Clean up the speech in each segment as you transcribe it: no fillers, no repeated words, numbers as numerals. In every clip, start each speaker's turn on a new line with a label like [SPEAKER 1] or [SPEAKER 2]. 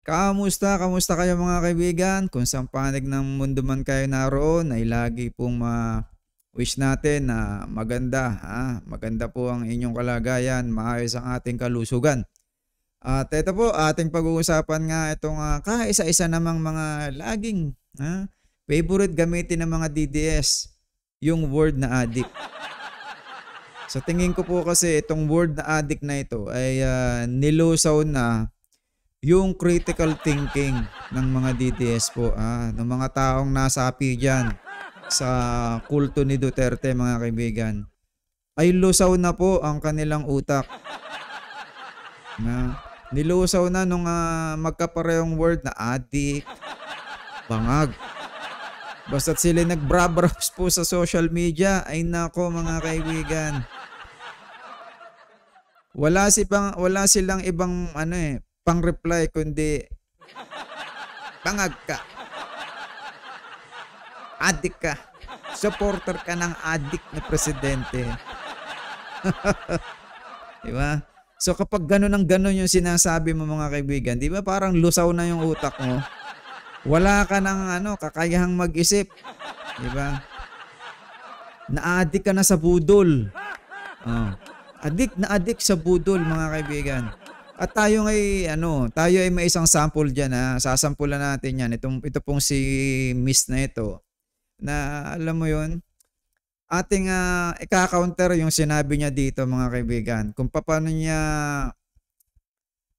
[SPEAKER 1] Kamusta? Kamusta kayo mga kaibigan? Kung saan panig ng mundo man kayo naroon ay lagi pong wish natin na maganda, maganda po ang inyong kalagayan, maayos ang ating kalusugan. At ito po, ating pag-uusapan nga itong kaisa-isa namang mga laging favorite gamitin ng mga DDS, yung word na addict. Sa tingin ko po kasi itong word na addict na ito ay nilusaw na yung critical thinking ng mga DDS po, ng mga taong nasapi dyan sa kulto ni Duterte mga kaibigan, ay lusaw na po ang kanilang utak. Nilusaw na nung magkaparehong word na addict, bangag. Basta't sila nagbrabrows po sa social media, ay nako mga kaibigan. Wala silang ibang pang-reply kundi bangag ka. Addict ka. Supporter ka ng addict na presidente. Diba? So kapag gano'n yung sinasabi mo mga kaibigan, di ba parang lusaw na yung utak mo? Wala ka ng kakayahang mag-isip. Di ba? Na-addict ka na sa budol. Addict sa budol mga kaibigan. At tayo ay may isang sample diyan sasampulan natin 'yan. Ito pong si Miss na ito na alam mo 'yon, ating ika-counter yung sinabi niya dito mga kaibigan. Kung paano niya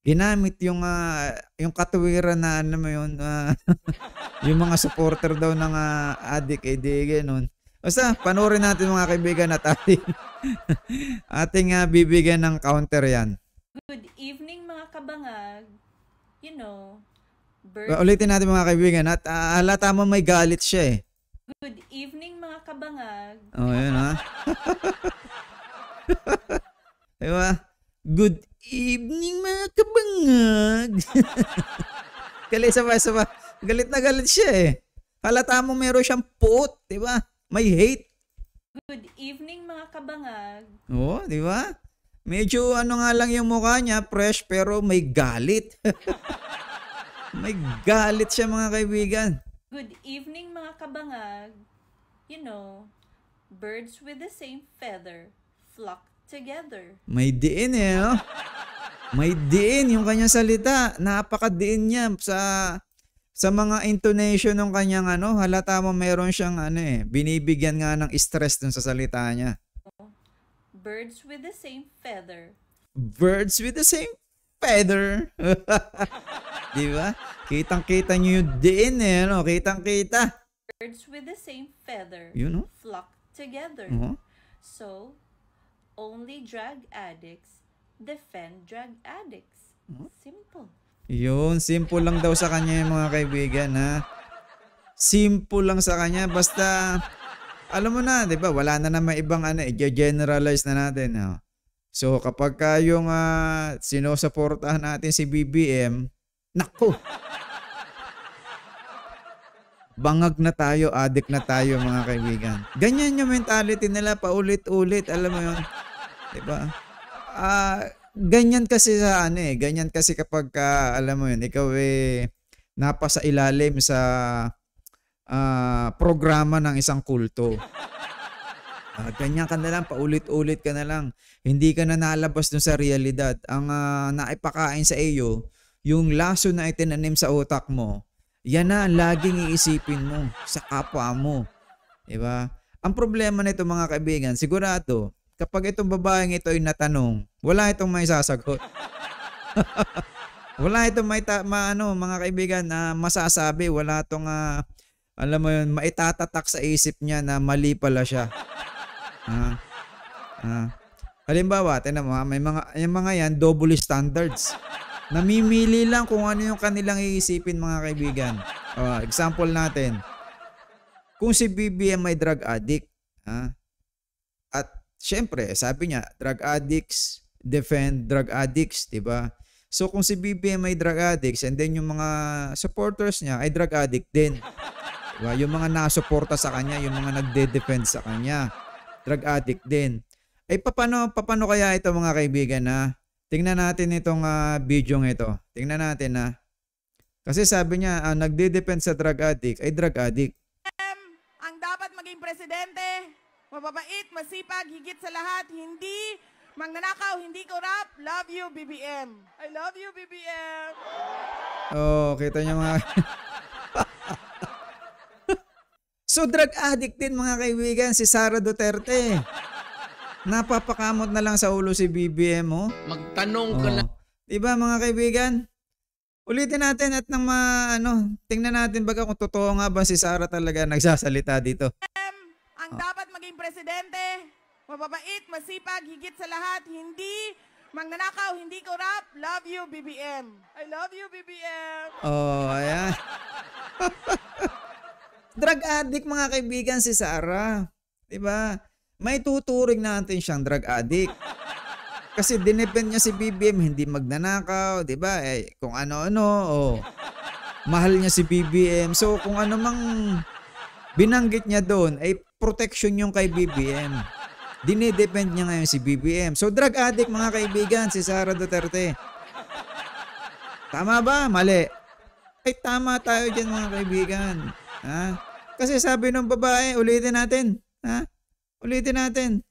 [SPEAKER 1] ginamit yung katuwiran na mo 'yon, yung mga supporter daw ng addict gano'n. Basta panoorin natin mga kaibigan at ating bibigyan ng counter 'yan.
[SPEAKER 2] Good evening mga kabangag.
[SPEAKER 1] Ulitin natin mga kaibigan at halata mo may galit siya eh.
[SPEAKER 2] Good evening mga kabangag.
[SPEAKER 1] Yun Diba? Good evening mga kabangag. Isa pa. Galit na galit siya eh. Halata mo meron siyang puot, diba? May hate.
[SPEAKER 2] Good evening mga kabangag.
[SPEAKER 1] Diba? Medyo nga lang yung mukha niya, fresh, pero may galit. May galit siya mga kaibigan.
[SPEAKER 2] Good evening mga kabangag. Birds with the same feather flock together.
[SPEAKER 1] May diin no? May diin yung kanyang salita. Napakadiin niya sa mga intonation ng kanyang halata mo meron siyang binibigyan nga ng stress dun sa salita niya.
[SPEAKER 2] Birds with the same feather.
[SPEAKER 1] Birds with the same feather. Diba? Kitang-kita nyo yung diin Kitang-kita.
[SPEAKER 2] Birds with the same feather flock together. So, only drug addicts defend drug addicts. Simple.
[SPEAKER 1] Yun, simple lang daw sa kanya yung mga kaibigan Simple lang sa kanya. Basta alam mo na, 'di ba? Wala na naman ibang i-generalize na natin. So kapag yung sinusuportahan natin si BBM, nako. Bangag na tayo, addict na tayo mga kaibigan. Ganyan yung mentality nila paulit-ulit, alam mo 'yon. 'Di ba? Ganyan kasi ganyan kasi kapag alam mo 'yun, ikaw napasa ilalim sa programa ng isang kulto. Ganyan ka na lang, paulit-ulit ka na lang. Hindi ka na nalabas dun sa realidad. Ang naipakain sa iyo, yung laso na itinanim sa utak mo, yan na laging iisipin mo sa kapwa mo. Diba? Ang problema nito mga kaibigan, sigurado, kapag itong babaeng ito ay natanong, wala itong may sasagot. Wala itong mga kaibigan na masasabi, wala itong alam mo yun, maitatatak sa isip niya na mali pala siya. Halimbawa, tingnan mo, yung mga yan, double standards. Namimili lang kung ano yung kanilang iisipin mga kaibigan. Example natin, kung si BBM may drug addict, at syempre, sabi niya, drug addicts defend drug addicts, diba? So kung si BBM may drug addicts and then yung mga supporters niya ay drug addict din. Diba? Yung mga nasuporta sa kanya, yung mga nagde-defend sa kanya, drug addict din. Ay paano kaya ito mga kaibigan Tingnan natin itong video ito. Tingnan natin Kasi sabi niya, nagde-depend sa drug addict ay drug addict.
[SPEAKER 3] Ang dapat maging presidente, mababait, masipag, higit sa lahat, hindi magnanakaw, hindi corrupt. Love you, BBM. I love you, BBM.
[SPEAKER 1] Oh, kita niyo mga... So, drug addict din mga kaibigan si Sara Duterte. Napapakamot na lang sa ulo si BBM, oh.
[SPEAKER 4] Magtanong ka na.
[SPEAKER 1] Diba mga kaibigan? Ulitin natin at nang tingnan natin baga kung totoo nga ba si Sara talaga nagsasalita dito.
[SPEAKER 3] Ang dapat maging presidente, mababait, masipag, higit sa lahat, hindi magnanakaw, hindi corrupt. Love you, BBM. I love you, BBM.
[SPEAKER 1] Oh, ayan. Drug addict mga kaibigan si Sara. Diba? May tuturing natin siyang drug addict. Kasi dinepend niya si BBM, hindi magnanakaw, di ba? Kung ano-ano, mahal niya si BBM. So, kung ano mang binanggit niya doon, ay protection yung kay BBM. Dinidepend niya ngayon si BBM. So, drug addict mga kaibigan, si Sara Duterte. Tama ba? Mali. Ay, tama tayo dyan mga kaibigan. Ha? Kasi sabi ng babae, ulitin natin. Ha? Ulitin natin.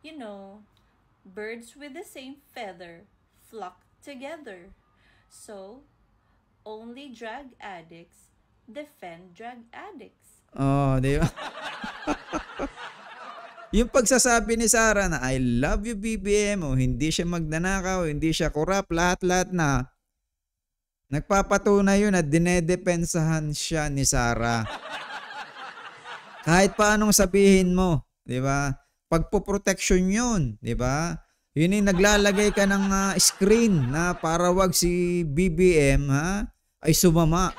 [SPEAKER 2] You know, birds with the same feather flock together. So, only drug addicts defend drug addicts.
[SPEAKER 1] Oh, di ba? Yung pagsasabi ni Sara na I love you BBM, o hindi siya magnanakaw, hindi siya corrupt, lahat-lahat na nagpapatunay yun at dinedepensahan siya ni Sara. Kahit paanong sabihin mo, di ba? Pagpoprotection yun, di ba? Yun yung naglalagay ka ng screen na para wag si BBM ay sumama.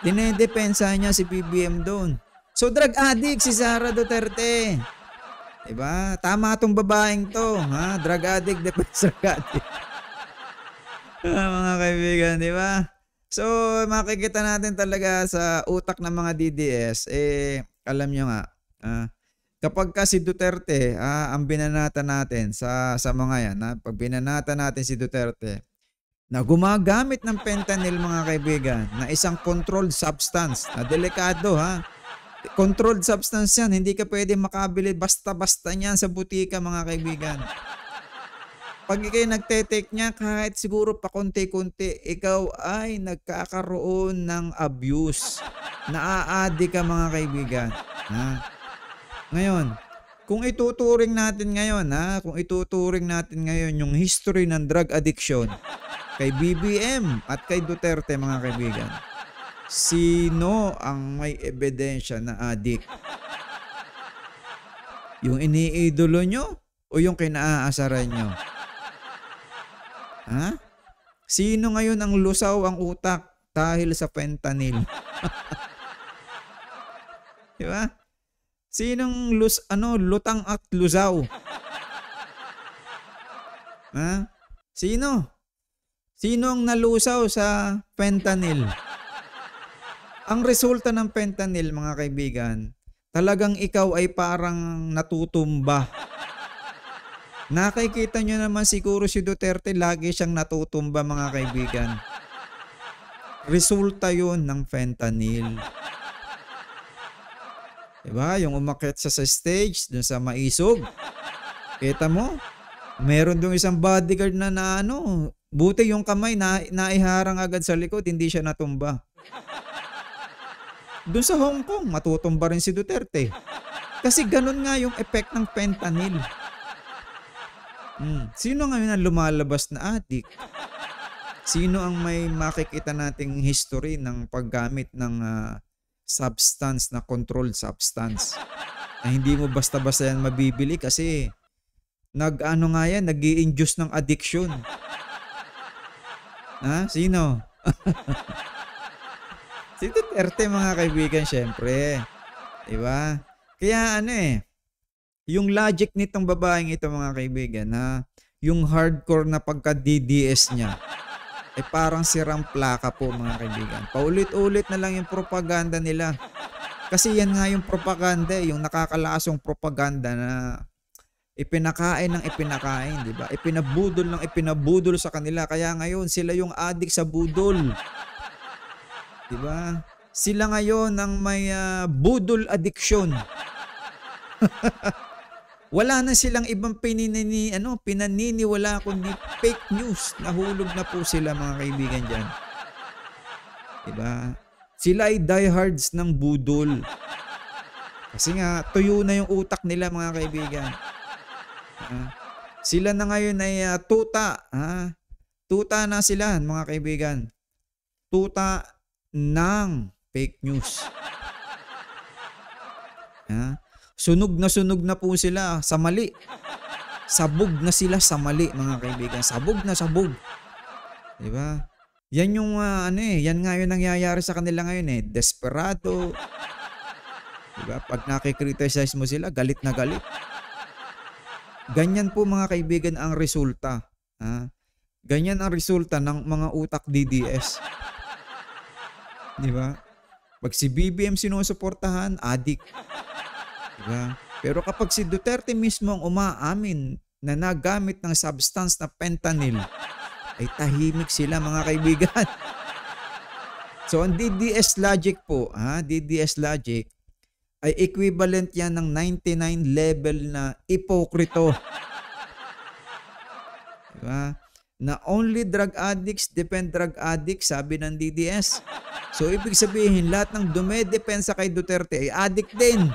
[SPEAKER 1] Dinedepensa niya si BBM doon. So drug addict si Sara Duterte. Di ba? Tama tong babaeng to, drug addict, defense drug addict. Mga kaibigan, di ba? So makikita natin talaga sa utak ng mga DDS, alam nyo nga, kapag si Duterte, ang binanata natin sa mga yan, pag binanata natin si Duterte, na gumagamit ng fentanyl mga kaibigan, na isang controlled substance, na delikado controlled substance yan, hindi ka pwede makabili basta-basta niyan sa butika mga kaibigan. Pag ikay nagte-take niya, kahit siguro pa konti-kunti, ikaw ay nagkakaroon ng abuse. Naa-addict ka mga kaibigan. Ngayon, kung ituturing natin ngayon, yung history ng drug addiction kay BBM at kay Duterte mga kaibigan, sino ang may ebidensya na addict? Yung iniidolo nyo o yung kinaasaran nyo? Sino ngayon ang lusaw ang utak dahil sa fentanyl? Di ba? Sinong lutang at lusaw? Sino? Sino ang nalusaw sa fentanyl? Ang resulta ng fentanyl, mga kaibigan, talagang ikaw ay parang natutumba. Nakikita nyo naman siguro si Duterte, lagi siyang natutumba mga kaibigan. Resulta yun ng fentanyl. Diba? Yung umakyat sa stage, dun sa Maisog. Kita mo? Meron dong isang bodyguard na buti yung kamay naiharang agad sa likod, hindi siya natumba. Dun sa Hong Kong, matutumba rin si Duterte. Kasi ganun nga yung effect ng fentanyl. Sino ngayon ang lumalabas na addict? Sino ang may makikita nating history ng paggamit ng substance na controlled substance? Na hindi mo basta-basta yan mabibili kasi nag-i-induce ng addiction. Sino? Si Duterte mga kaibigan, syempre. Diba? Kaya yung logic nitong babaeng ito mga kaibigan, yung hardcore na pagka-DDS niya, ay parang sirang plaka po mga kaibigan. Paulit-ulit na lang yung propaganda nila. Kasi yan nga yung propaganda, yung nakakalasong propaganda na ipinakain ng ipinakain, di ba? Ipinabudol ng ipinabudol sa kanila. Kaya ngayon sila yung addict sa budol. 'Di ba? Sila ngayon ang may budol addiction. Wala na silang ibang pinaniniwala kundi fake news. Nahulog na po sila mga kaibigan diyan. 'Di ba? Sila ay diehards ng budol. Kasi nga tuyo na yung utak nila mga kaibigan. Sila na ngayon ay tuta, tuta na sila mga kaibigan. Tuta ng fake news. Sunog na po sila sa mali. Sabog na sila sa mali mga kaibigan. Sabog na sabog. 'Di ba? Yan yung yan nga yung nangyayari sa kanila ngayon desperado. 'Di ba? Pag nakikriticize mo sila, galit na galit. Ganyan po mga kaibigan ang resulta. Ganyan ang resulta ng mga utak DDS. 'Di ba? Pag si BBM sinusuportahan, adik. 'Di ba? Pero kapag si Duterte mismo ang umaamin na nagamit ng substance na fentanyl, ay tahimik sila mga kaibigan. So ang DDS logic po, DDS logic ay equivalent yan ng 99 level na ipokrito. Diba? Na only drug addicts depend drug addicts, sabi ng DDS. So ibig sabihin, lahat ng dumedepensa kay Duterte ay addict din.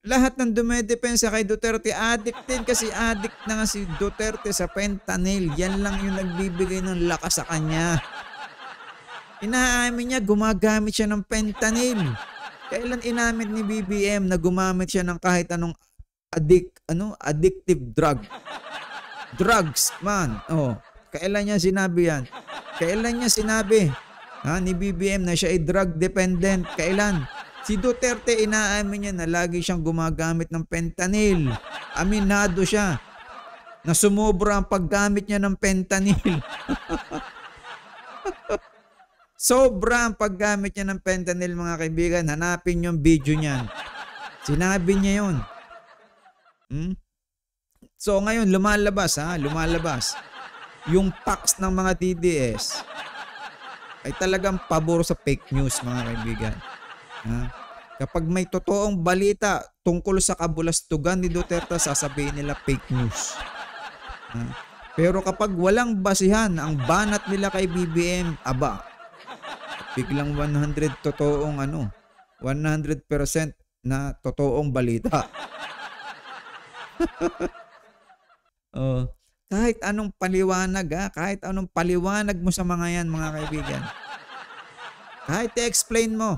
[SPEAKER 1] Lahat ng dumedepensa kay Duterte, addict din kasi addict na nga si Duterte sa fentanyl. Yan lang yung nagbibigay ng lakas sa kanya. Inaamin niya, gumagamit siya ng fentanyl. Kailan inamin ni BBM na gumamit siya ng kahit anong addictive drug? Drugs, man. Kailan niya sinabi yan? Kailan niya sinabi ni BBM na siya ay drug dependent? Kailan? Si Duterte, inaamin niya na lagi siyang gumagamit ng fentanyl. Aminado siya na sumobra ang paggamit niya ng fentanyl. Sobra ang paggamit niya ng fentanyl mga kaibigan. Hanapin yung video niyan. Sinabi niya yun. So ngayon lumalabas. Yung packs ng mga DDS ay talagang pabor sa fake news mga kaibigan. Kapag may totoong balita tungkol sa kabulastugan ni Duterte, sasabihin nila fake news. Pero kapag walang basihan ang banat nila kay BBM, biglang 100% na totoong balita. Kahit anong paliwanag mo sa mga yan mga kaibigan. Kahit i-explain mo.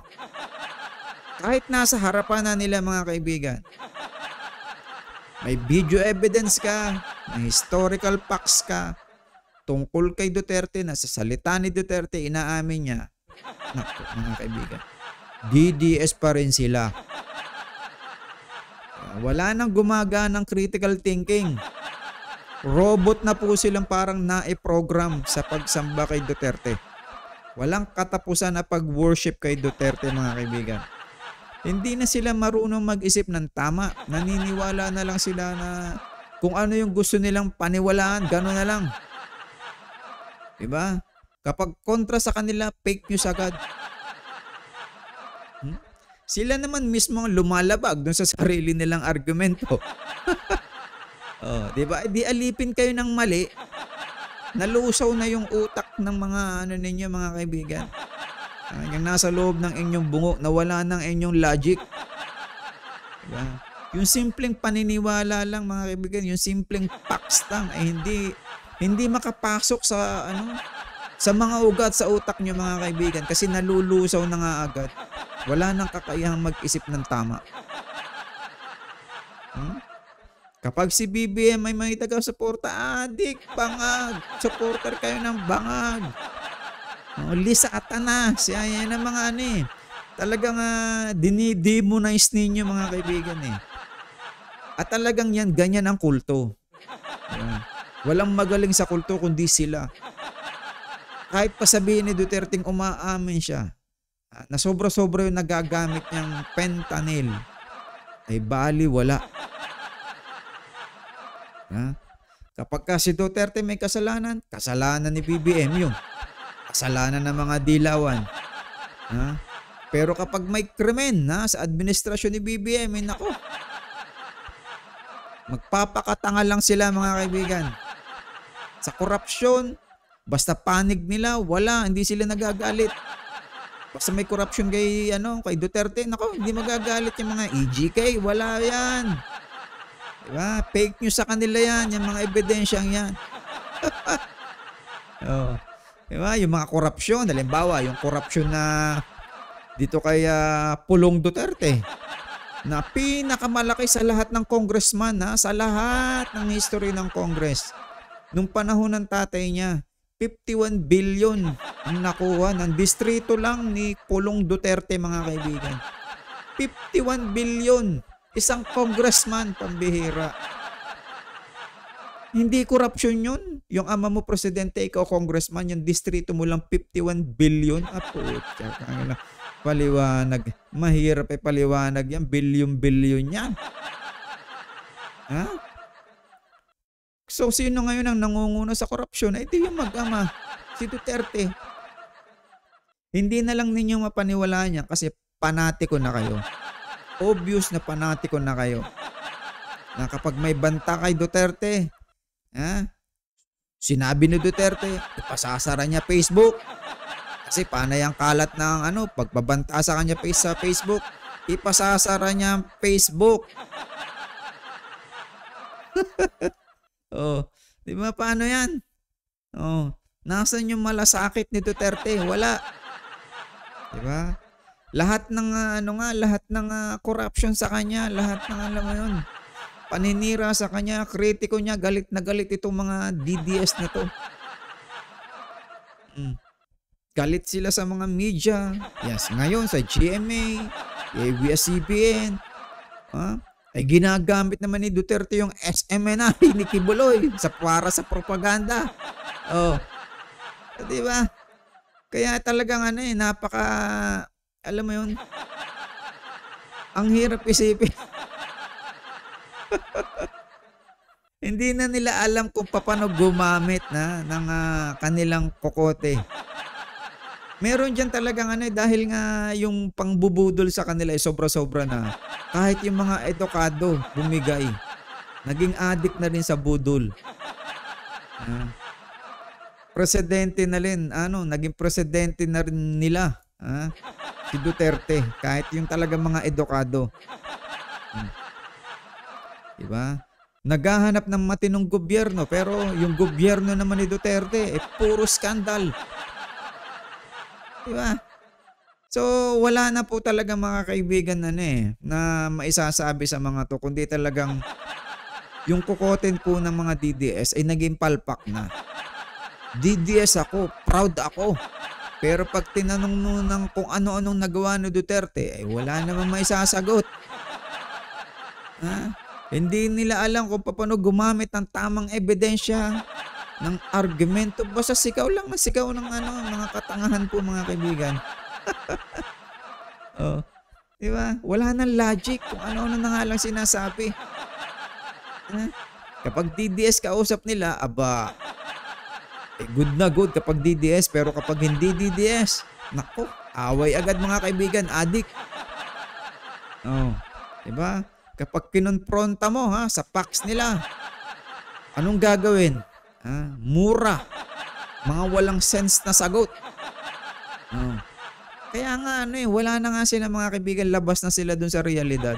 [SPEAKER 1] Kahit nasa harapan na nila mga kaibigan. May video evidence ka, may historical facts ka tungkol kay Duterte, na sa salita ni Duterte, inaamin niya. Naku, mga kaibigan. DDS pa rin sila. Wala nang gumaganang critical thinking. Robot na po silang parang na-program sa pagsamba kay Duterte. Walang katapusan na pag-worship kay Duterte mga kaibigan. Hindi na sila marunong mag-isip ng tama. Naniniwala na lang sila na kung ano yung gusto nilang paniwalaan, gano'n na lang. Diba? Kapag kontra sa kanila, fake news agad. Sila naman mismo lumalabag dun sa sarili nilang argumento. Diba? Di alipin kayo ng mali. Nalusaw na yung utak ng mga ninyo mga kaibigan. Yung nasa loob ng inyong bungo, nawala ng inyong logic. Diba? Yung simpleng paniniwala lang mga kaibigan, yung simpleng facts lang ay hindi makapasok sa sa mga ugat sa utak nyo mga kaibigan, kasi nalulusaw na nga agad. Wala nang kakayahang mag-isip ng tama. Kapag si BBM ay may taga-suporta, bangag. Supporter kayo ng bangag. Lisata na. Siya yan ang mga talagang dinidemonize ninyo mga kaibigan At talagang ganyan ang kulto. Walang magaling sa kulto kundi sila. Kahit pa sabihin ni Duterte umaamin siya na sobra-sobra yung nagagamit niyang fentanyl, ay bali wala. Kapag ka si Duterte may kasalanan, kasalanan ni BBM yun. Kasalanan ng mga dilawan. Ha? Pero kapag may krimen sa administrasyon ni BBM, nako, magpapakatanga lang sila mga kaibigan. Sa korupsyon, basta panig nila, wala, hindi sila nagagalit. Basta may korupsyon kay Duterte, nako, hindi magagalit yung mga EGK, wala yan. Diba? Fake news sa kanila yan, yung mga ebidensyang yan. Oh. Diba? Yung mga korupsyon, halimbawa, yung korupsyon na dito kay Pulong Duterte, na pinakamalaki sa lahat ng congressman, sa lahat ng history ng Congress. Nung panahon ng tatay niya, 51 billion ang nakuha ng distrito lang ni Pulong Duterte, mga kaibigan. 51 billion. Isang congressman, pambihira. Hindi korupsyon yun. Yung ama mo presidente, ikaw congressman, yung distrito mo lang 51 billion. Paliwanag. Mahirap paliwanag yan. Billion-billion yan. Ha? So, sino ngayon ang nangunguna sa korupsyon? Ay, di yung mag-ama. Si Duterte. Hindi na lang ninyo mapaniwalaan niya kasi panatiko na kayo. Obvious na panatiko na kayo. Na kapag may banta kay Duterte, sinabi ni Duterte, ipasasara niya Facebook. Kasi panay ang kalat ng pagbabanta sa kanya sa Facebook, ipasasara niya ang Facebook. Oh, di ba paano yan? Oh, nasaan yung malasakit ni Duterte? Wala. Di ba? Lahat ng lahat ng corruption sa kanya, lahat ng alam mo yun, paninira sa kanya, kritiko niya, galit na galit itong mga DDS na to. Galit sila sa mga media. Yes, ngayon sa GMA, ABS-CBN, ay ginagamit naman ni Duterte yung SMNI ni Kibuloy para sa propaganda. Oh. Di ba? Kaya talagang napaka, alam mo yun, ang hirap isipin. Hindi na nila alam kung paano gumamit ng kanilang kokote. Meron dyan talagang dahil nga yung pangbubudol sa kanila ay sobra-sobra na. Kahit yung mga edukado bumigay. Naging addict na rin sa budol. Presidente na rin, naging presidente na rin nila. Si Duterte. Kahit yung talagang mga edukado. Diba? Naghahanap ng matinong gobyerno pero yung gobyerno naman ni Duterte puro skandal. Diba? So, wala na po talaga mga kaibigan na maisasabi sa mga to, kundi talagang yung kukotin po ng mga DDS ay naging palpak na. DDS ako, proud ako. Pero pag tinanong nung kung ano-anong nagawa ni Duterte, ay wala naman maisasagot. Hindi nila alam kung paano gumamit ng tamang ebidensya, ng argumento. Basta sigaw lang na sigaw ng mga katangahan po mga kaibigan. Oh, di ba? Wala nang logic kung ano-ano na nga lang sinasabi. Kapag DDS kausap nila, aba, good na good kapag DDS, pero kapag hindi DDS, nako, away agad mga kaibigan, adik. Oh, di ba? Kapag kinonfronta mo sa fax nila, anong gagawin? Mura. Mga walang sense na sagot. Kaya nga wala na nga sila mga kaibigan, labas na sila dun sa realidad.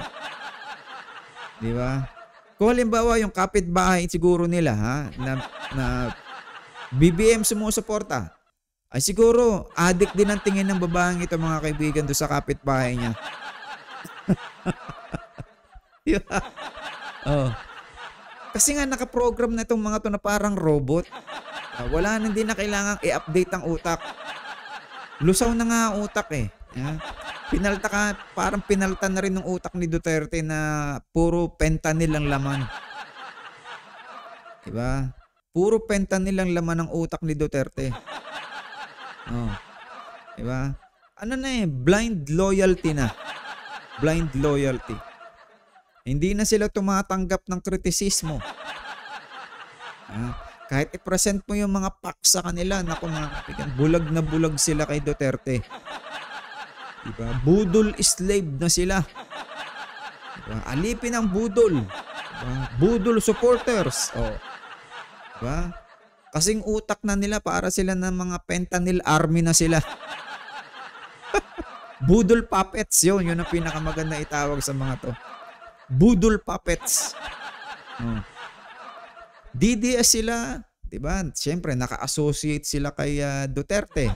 [SPEAKER 1] Di ba? Kung halimbawa yung kapitbahay siguro nila na BBM sumusuporta, ay siguro addict din ang tingin ng babaeng ito mga kaibigan doon sa kapitbahay niya. Diba? Oh. Kasi nga nakaprogram na itong mga to na parang robot. Wala na, hindi na kailangang i-update ang utak. Lusaw na nga ang utak parang pinalta na rin ng utak ni Duterte na puro fentanyl ang laman. Diba? Puro fentanyl ang laman ng utak ni Duterte. Oh. Diba? Blind loyalty na. Blind loyalty. Hindi na sila tumatanggap ng kritisismo. Kahit i-present mo yung mga facts sa kanila, naku mga kaibigan, bulag na bulag sila kay Duterte. Diba? Budol slave na sila. Diba? Alipin ang budol. Diba? Budol supporters. Oh. Diba? Kasing utak na nila para sila ng mga fentanyl army na sila. Budol puppets yun. Yun ang pinakamaganda itawag sa mga to. Budol puppets. Oh. DDS sila, 'di ba? Siyempre naka-associate sila kay Duterte.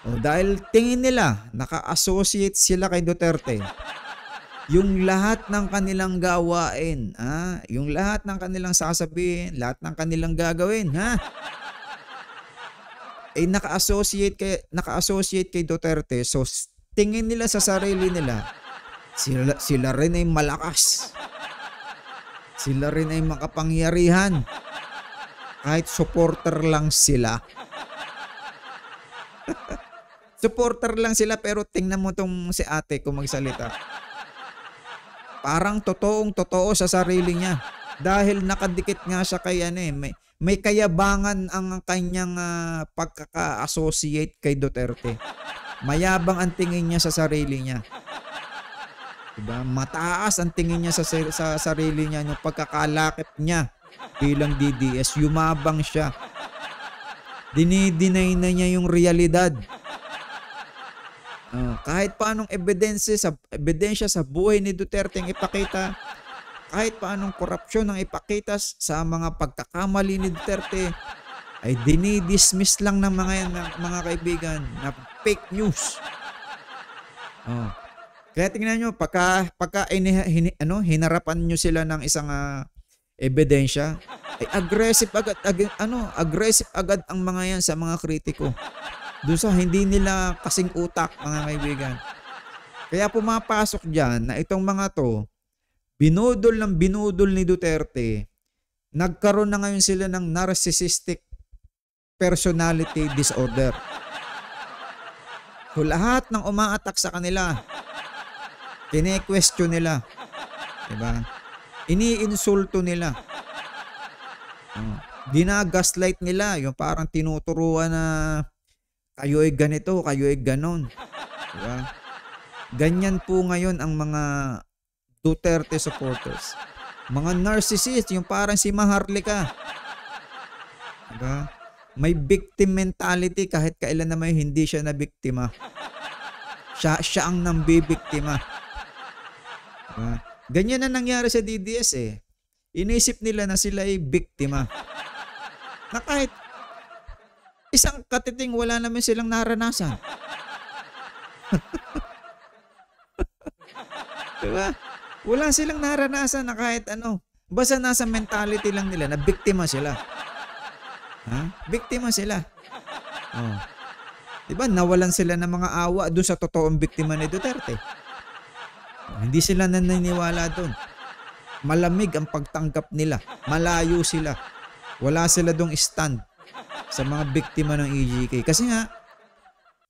[SPEAKER 1] O dahil tingin nila naka-associate sila kay Duterte, yung lahat ng kanilang gawain, yung lahat ng kanilang sasabihin, lahat ng kanilang gagawin, ay naka-associate kay Duterte. So tingin nila sa sarili nila, sila rin ay malakas. Sila rin ay makapangyarihan. Kahit supporter lang sila. Supporter lang sila pero tingnan mo tong si ate kung magsalita. Parang totoong-totoo sa sarili niya. Dahil nakadikit nga siya kay may kayabangan ang kanyang pagkaka-associate kay Duterte. Mayabang ang tingin niya sa sarili niya. Diba? Mataas ang tingin niya sa sarili niya, yung pagkakalakip niya bilang DDS. Yumabang siya. Dinideny na niya yung realidad. Kahit paanong ebidensya sa buhay ni Duterte ang ipakita, kahit paanong korupsyon ang ipakita sa mga pagkakamali ni Duterte, ay dinidismiss lang ng mga kaibigan na fake news. Kaya tingnan nyo, pagka hinarapan nyo sila ng isang ebidensya, ay aggressive agad ang mga yan sa mga kritiko. Doon sa hindi nila kasing utak, mga kaibigan. Kaya pumapasok dyan na itong mga to, binudol ni Duterte, nagkaroon na ngayon sila ng narcissistic personality disorder. So lahat ng umaatak sa kanila, kine-question nila. Diba? Ini-insulto nila. Gina-gaslight nila. Yung parang tinuturuan na kayo ay ganito, kayo ay ganon. Diba? Ganyan po ngayon ang mga Duterte supporters. Mga narcissist, yung parang si Maharlika. Diba? May victim mentality kahit kailan naman hindi siya na biktima. Siya ang nambibiktima. Ganyan na nangyari sa DDS eh. Inisip nila na sila ay biktima. Na kahit isang katiting wala naman silang naranasan. Diba? Wala silang naranasan na kahit ano. Basta nasa mentality lang nila na biktima sila. Biktima sila. Diba? Nawalan sila ng mga awa doon sa totoong biktima ni Duterte. Hindi sila naniniwala doon. Malamig ang pagtanggap nila. Malayo sila. Wala sila doong stand sa mga biktima ng EJK. Kasi nga,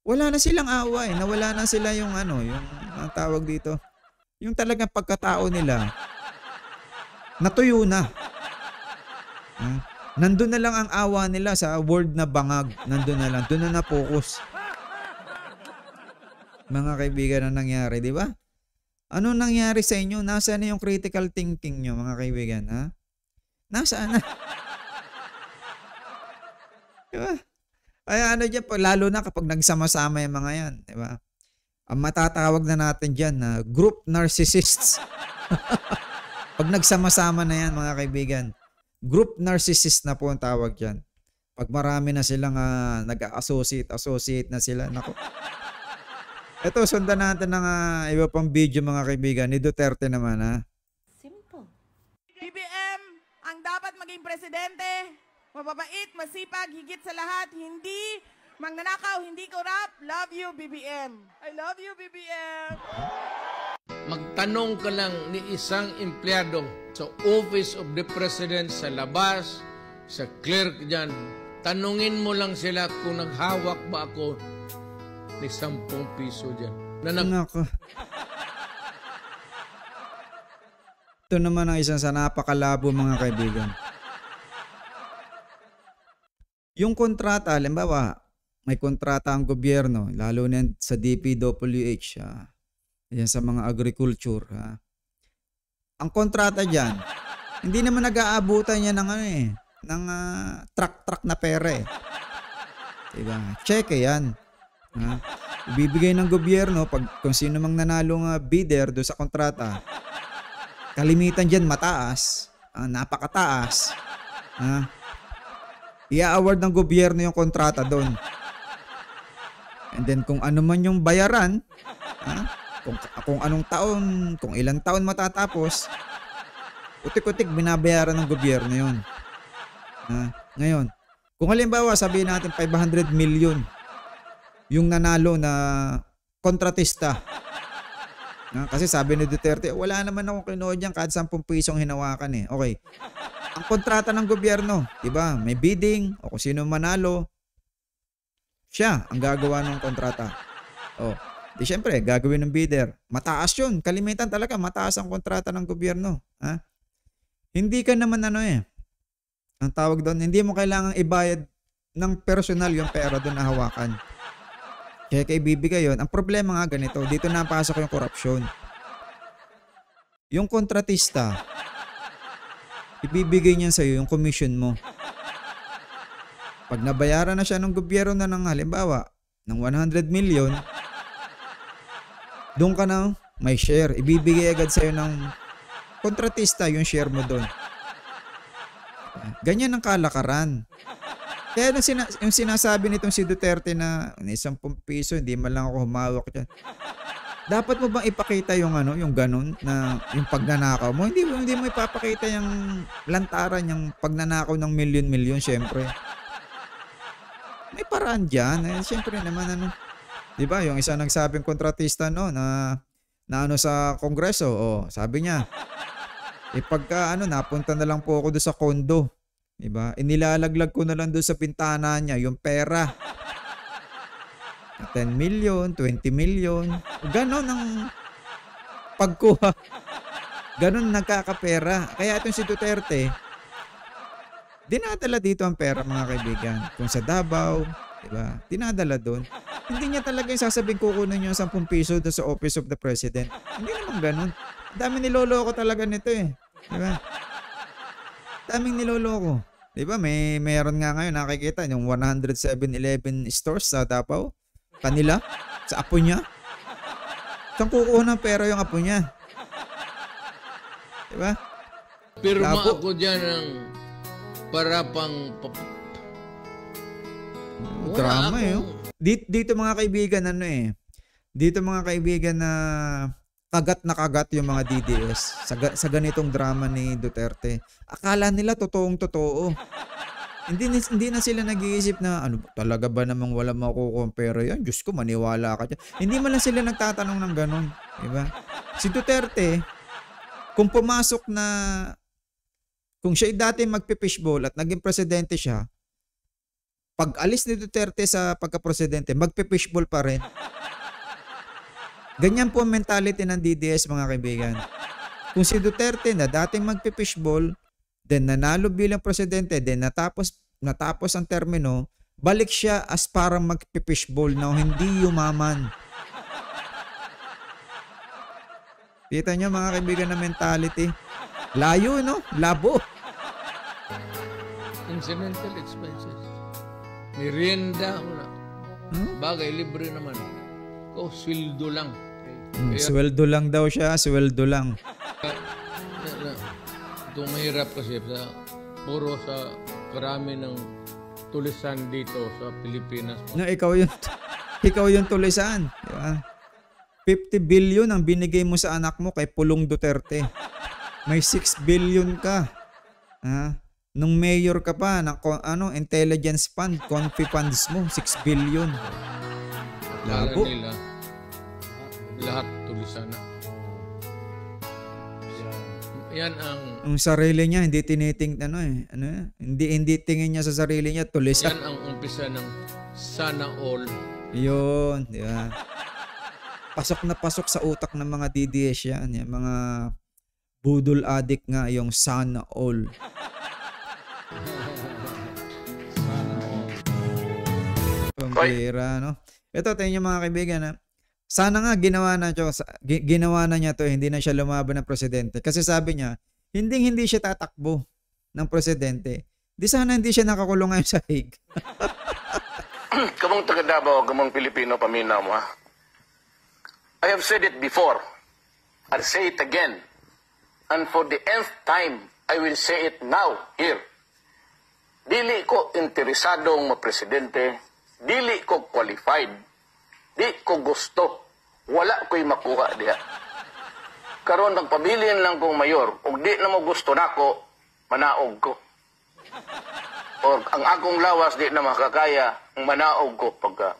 [SPEAKER 1] wala na silang awa eh. Nawala na sila yung yung tawag dito. Yung talagang pagkatao nila, natuyo na. Nandun na lang ang awa nila sa word na bangag. Nandun na lang. Doon na na-focus. Mga kaibigan, na nangyari, di ba? Ano nangyari sa inyo? Nasaan na yung critical thinking nyo, mga kaibigan? Nasaan na? Diba? Kaya dyan, lalo na kapag nagsama-sama yung mga yan. Diba? Ang matatawag na natin dyan na group narcissists. Pag nagsama-sama na yan, mga kaibigan, group narcissist na po ang tawag dyan. Pag marami na silang nag-associate na sila. Naku. Ito, sundan natin ng iba pang video, mga kaibigan. Ni Duterte naman,
[SPEAKER 2] Simple.
[SPEAKER 3] BBM, ang dapat maging presidente, mababait, masipag, higit sa lahat, hindi magnanakaw, hindi corrupt. Love you, BBM. I love you, BBM.
[SPEAKER 4] Magtanong ka lang ni isang empleyado sa Office of the President sa labas, sa clerk dyan. Tanungin mo lang sila kung naghawak ba ako ni 10 piso dyan.
[SPEAKER 1] Nako. Ito naman ang isang sa napakalabo, mga kaibigan. Yung kontrata, halimbawa, may kontrata ang gobyerno, lalo na sa DPWH, yan sa mga agriculture. Ang kontrata dyan, hindi naman nag-aabutan yan ng ng truck na pera eh. Diba? Cheque yan. Ibibigay ng gobyerno pag kung sino mang nanalong bidder do sa kontrata. Kalimitan dyan mataas, napakataas. I-award ng gobyerno yung kontrata doon. And then kung ano man yung bayaran, kung anong taon, kung ilang taon matatapos, utik-utik binabayaran ng gobyerno yun. Ngayon, kung halimbawa sabihin natin 500 million yung nanalo na kontratista. Kasi sabi ni Duterte, wala naman akong kinuha dyan kahit 10 pisong hinawakan eh. Okay. Ang kontrata ng gobyerno, diba? May bidding o kung sino manalo, siya ang gagawa ng kontrata. Di syempre, gagawin ng bidder. Mataas yun. Kalimitan talaga, mataas ang kontrata ng gobyerno. Hindi ka naman ang tawag doon, hindi mo kailangang ibayad ng personal yung pera doon na hawakan. Kaya ibibigay yun. Ang problema nga ganito, dito napasok yung korupsyon. Yung kontratista, ibibigay niya sa'yo yung commission mo. Pag nabayaran na siya ng gobyerno na ng halimbawa, ng 100 million, doon ka na may share. Ibibigay agad sa'yo ng kontratista yung share mo doon. Ganyan ang kalakaran. Kaya yung sinasabi nitong si Duterte na 10 piso, hindi man lang ako humawak dyan. Dapat mo bang ipakita yung yung ganun na yung pagnanakaw mo? Hindi mo ipapakita yung lantaran, yung pagnanakaw ng milyon-milyon, syempre. May paraan dyan. Syempre naman di ba? Yung isa nagsabing kontratista na sa kongreso, sabi niya, pagka napunta na lang po ako doon sa kondo. Diba? Inilalaglag ko na lang doon sa bintana niya yung pera. 10 million, 20 million. Ganon ang pagkuha. Ganon nagkakapera. Kaya itong si Duterte, dinadala dito ang pera mga kaibigan. Kung sa Davao, diba? Dinadala doon. Hindi niya talaga yung sasabing kukunin yung 10 piso doon sa Office of the President. Hindi naman ganon. Dami niloloko talaga nito eh. Diba? Daming niloloko. Diba? Mayroon nga ngayon nakikita yung 107-11 stores sa Davao. Kanila. Sa apo niya. Saan kukuha ng pera yung apo niya? Diba?
[SPEAKER 4] Pirma ako dyan ng para pang
[SPEAKER 1] drama Dito mga kaibigan dito mga kaibigan na kagat na kagat yung mga DDS sa ganitong drama ni Duterte. Akala nila totoong-totoo. Hindi na sila nag-iisip na talaga ba namang wala makukuha pera yan? Diyos ko, maniwala ka dyan. Hindi man lang sila nagtatanong ng ganun. Diba? Si Duterte, kung pumasok na, kung siya dati magpipishball at naging presidente siya, pag alis ni Duterte sa pagka-presidente, magpipishball pa rin. Ganyan po ang mentality ng DDS mga kaibigan. Kung si Duterte na dating magpipishball, then nanalo bilang presidente, then natapos ang termino, balik siya as parang magpipishball na hindi yumaman. Kita nyo mga kaibigan na mentality. Layo, Labo.
[SPEAKER 4] Incidental expenses. Merienda. Bagay, libre naman. Sweldo lang.
[SPEAKER 1] Sweldo lang daw siya, sweldo lang.
[SPEAKER 4] Itong mahirap kasi puro sa karami ng tulisan dito sa Pilipinas.
[SPEAKER 1] Ikaw yung tulisan. Diba? 50 billion ang binigay mo sa anak mo kay Pulong Duterte. May 6 billion ka. Nung mayor ka pa, ng intelligence fund, confi funds mo, 6 billion. Labo.
[SPEAKER 4] Nila, lahat tulisan na. Yan ang
[SPEAKER 1] sarili niya hindi tinitingnan hindi tingin niya sa sarili niya tulisan.
[SPEAKER 4] Yan ang umpisa ng sana all.
[SPEAKER 1] Yun, di ba? Pasok na pasok sa utak ng mga DDS yan, yung mga budol addict nga yung sana all. Bira, no? Ito, tingnan niyo mga kaibigan, ha? Sana nga ginawa na niya to, hindi na siya lumaban ng presidente. Kasi sabi niya, hindi siya tatakbo ng presidente. Di sana hindi siya nakakulong ngayon sa Hague.
[SPEAKER 5] Kamong taga Davao, kamong Pilipino, paminaw mo ha. I have said it before. I'll say it again. And for the nth time, I will say it now, here. Dili ko interesadong mapresidente, dili ko qualified, di ko gusto, wala ko'y makuha diha. Karon nagpabilin lang kong mayor, ug di na mo gusto nako, manaog ko. O ang akong lawas di na makakaya, manaog ko pagka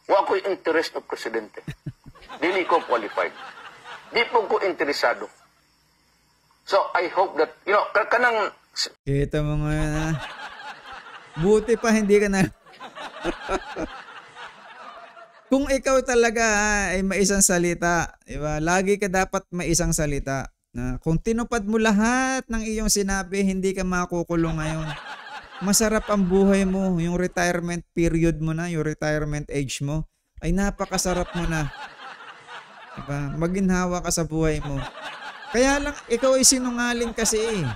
[SPEAKER 5] wa ko'y interest ng presidente. Dili ko qualified. Di po ko interesado. So I hope that, you know, kanang
[SPEAKER 1] Kita mo nga yan, ha? Buti pa hindi ka na... Kung ikaw talaga ay maisang salita, diba? Lagi ka dapat maisang salita. Na kung tinupad mo lahat ng iyong sinabi, hindi ka makukulong ngayon. Masarap ang buhay mo, yung retirement period mo na, yung retirement age mo, ay napakasarap mo na. Diba? Maginhawa ka sa buhay mo. Kaya lang, ikaw ay sinungaling kasi eh.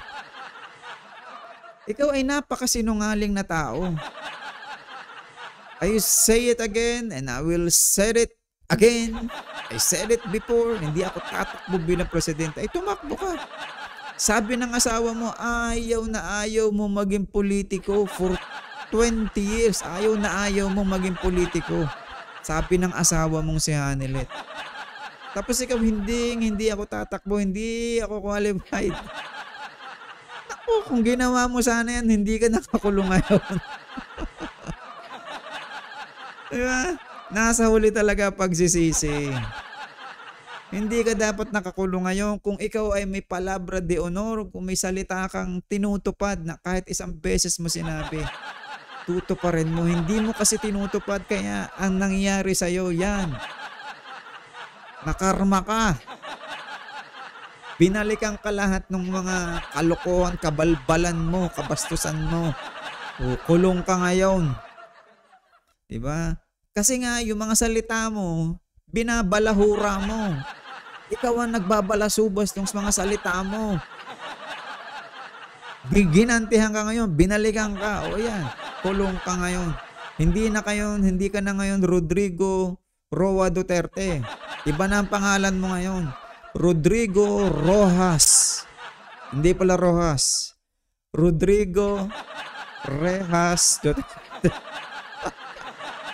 [SPEAKER 1] Ikaw ay napakasinungaling na tao. I say it again and I will say it again. I said it before. Hindi ako tatakbo bilang presidente. Ay tumakbo ka. Sabi ng asawa mo, ayaw na ayaw mo maging politiko for 20 years. Ayaw na ayaw mo maging politiko. Sabi ng asawa mong si Hanilet. Tapos ikaw, hindi ako tatakbo. Hindi ako qualified. Oh, kung ginawa mo sana yan, hindi ka nakakulong ngayon. Diba? Nasa huli talaga pagsisisi. Hindi ka dapat nakakulong ngayon kung ikaw ay may palabra de honor, kung may salita kang tinutupad na kahit isang beses mo sinabi, tutuparin mo. Hindi mo kasi tinutupad kaya ang nangyayari sa'yo yan. Nakarma ka. Binalikan ka lahat ng mga kalokohan, kabalbalan mo, kabastusan mo. O, kulong ka ngayon. Diba? Kasi nga, yung mga salita mo, binabalahura mo. Ikaw ang nagbabalasubas ng mga salita mo. Ginantihan ka ngayon, binalikan ka. O yan, kulong ka ngayon. Hindi ka na ngayon Rodrigo Roa Duterte. Iba na ang pangalan mo ngayon. Rodrigo Rojas. Hindi pala Rojas. Rodrigo Rejas Duterte.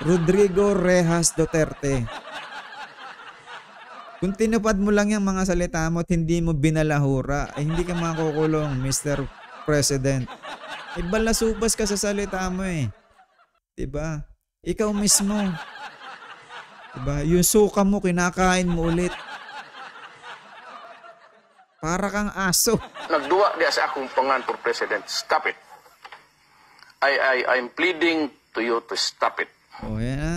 [SPEAKER 1] Rodrigo Rejas Duterte. Kung tinupad mo lang yung mga salita mo at hindi mo binalahura, ay hindi ka makukulong, Mr. President. Ibalasubas ka sa salita mo eh. Diba? Ikaw mismo. Diba? Yung suka mo, kinakain mo ulit. Para kang aso.
[SPEAKER 5] nagduwa diya sa akong pangan for president. Stop it. I'm pleading to you to stop it.
[SPEAKER 1] O yan ha.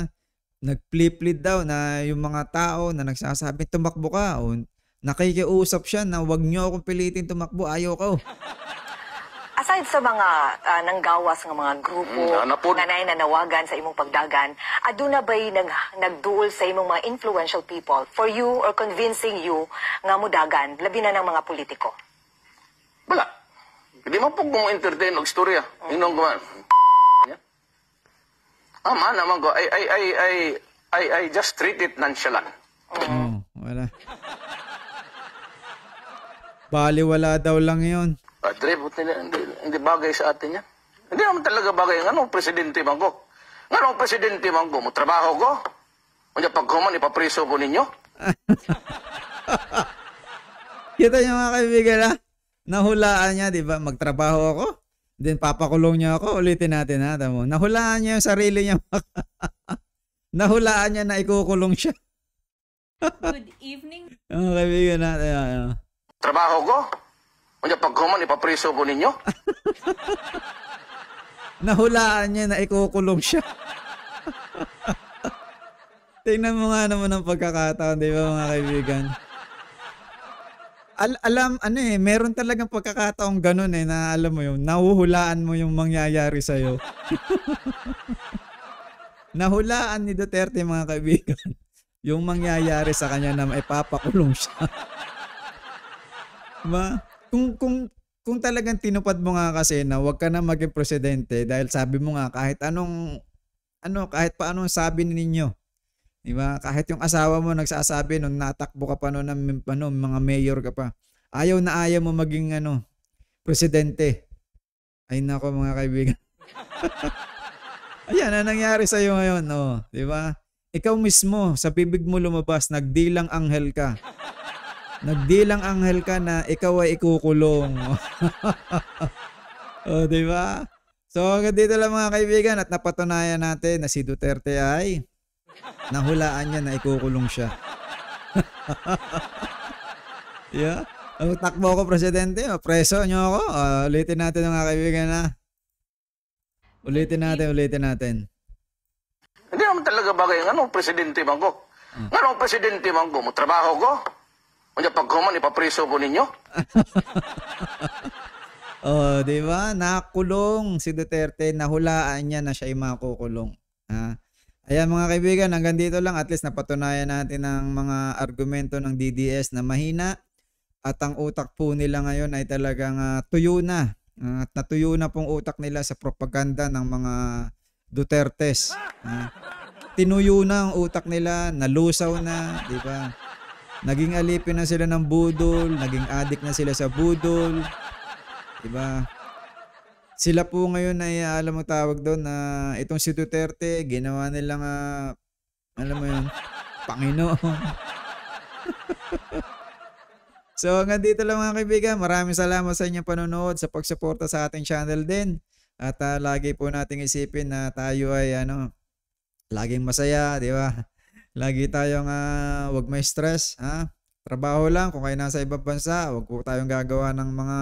[SPEAKER 1] Nag-plead daw na yung mga tao na nagsasabi tumakbo ka o nakikiusap siya na wag niyo akong pilitin tumakbo, ayaw ko.
[SPEAKER 6] Aside sa mga nanggawas ng mga grupo na nanawagan sa imong pagdagan, aduna ba'y nagduol sa imong mga influential people for you or convincing you nga mudagan, labi na ng mga politiko?
[SPEAKER 5] Wala. Hindi mo po kung entertain og istorya. Inong guman. Man naman ko. I just treat it nonchalant.
[SPEAKER 1] Oh, wala. Baliwala daw lang yun.
[SPEAKER 5] Padre, hindi bagay sa atin yan. Hindi naman talaga bagay. Anong presidente man ko? Anong presidente man ko? Trabaho ko? Kanya pagkuman, ipapriso ko ninyo?
[SPEAKER 1] Kita niyo mga kaibigan ha? Nahulaan niya, di ba? Magtrabaho ako. Then papakulong niya ako. Ulitin natin ha. Tamo. Nahulaan niya yung sarili niya. Nahulaan niya na ikukulong siya.
[SPEAKER 2] Good evening.
[SPEAKER 1] Mga kaibigan natin.
[SPEAKER 5] Trabaho ko? Kanya pagkuman, ipapriso ko ninyo?
[SPEAKER 1] Nahulaan niya na ikukulong siya. Tingnan mo nga naman ang pagkakataon, di ba mga kaibigan? Meron talagang pagkakataong ganun na alam mo yung nahuhulaan mo yung mangyayari sa'yo. Nahulaan ni Duterte, mga kaibigan, yung mangyayari sa kanya na maipapakulong siya. Diba? Kung talagang tinupad mo nga kasi na wag ka na maging presidente dahil sabi mo nga kahit kahit paanong sabi ninyo. Diba? Kahit yung asawa mo nagsasabi nung natakbo ka pa noon ng mga mayor ka pa. Ayaw na ayaw mo maging presidente. Ay nako, mga kaibigan. Ayan na nangyari sa iyo ngayon, no, 'di ba? Ikaw mismo sa bibig mo lumabas, nagdilang anghel ka. Nagdilang anghel ka na ikaw ay ikukulong. Oh, 'di ba? So hanggang dito lang, mga kaibigan, at napatunayan natin na si Duterte ay nahulaan niya na ikukulong siya. Yeah. Ang takbo ko presidente, preso niyo ako. Ulitin natin, mga kaibigan, na. Ulitin natin.
[SPEAKER 5] Hindi naman talaga bagay ng presidente man ko. Anong presidente man ko? Trabaho ko? Kanya pagkuman, ipapriso ko ninyo?
[SPEAKER 1] Oh, di ba? Nakulong si Duterte, nahulaan niya na siya ay makukulong. Ayan, mga kaibigan, hanggang dito lang. At least napatunayan natin ang mga argumento ng DDS na mahina. At ang utak po nila ngayon ay talagang tuyo na. At natuyo na pong utak nila sa propaganda ng mga Dutertes. Tinuyo na ang utak nila, nalusaw na, di ba? Naging alipin na sila ng budol, naging addict na sila sa budol, di ba? Sila po ngayon ay alam mo tawag doon na itong si Duterte, ginawa nilang alam mo yun, Panginoon. So hanggang dito lang, mga kaibigan. Maraming salamat sa inyong panonood, sa pagsuporta sa ating channel din. At lagi po nating isipin na tayo ay laging masaya, di ba? Lagi tayong wag may stress, Trabaho lang. Kung kayo nasa ibang bansa, wag po tayong gagawa ng mga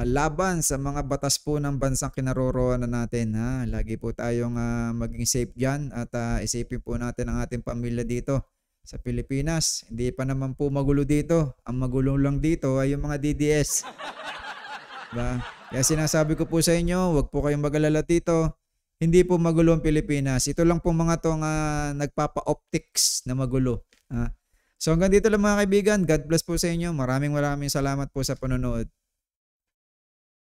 [SPEAKER 1] laban sa mga batas po ng bansang kinaroroonan natin, Lagi po tayong maging safe diyan at isipin po natin ang ating pamilya dito sa Pilipinas. Hindi pa naman po magulo dito. Ang magulo lang dito ay yung mga DDS. Diba? Kaya sinasabi ko po sa inyo, wag po kayong mag-alala dito. Hindi po magulo ang Pilipinas. Ito lang po mga tong nagpapa-optics na magulo. So hanggang dito lang, mga kaibigan. God bless po sa inyo. Maraming salamat po sa panonood.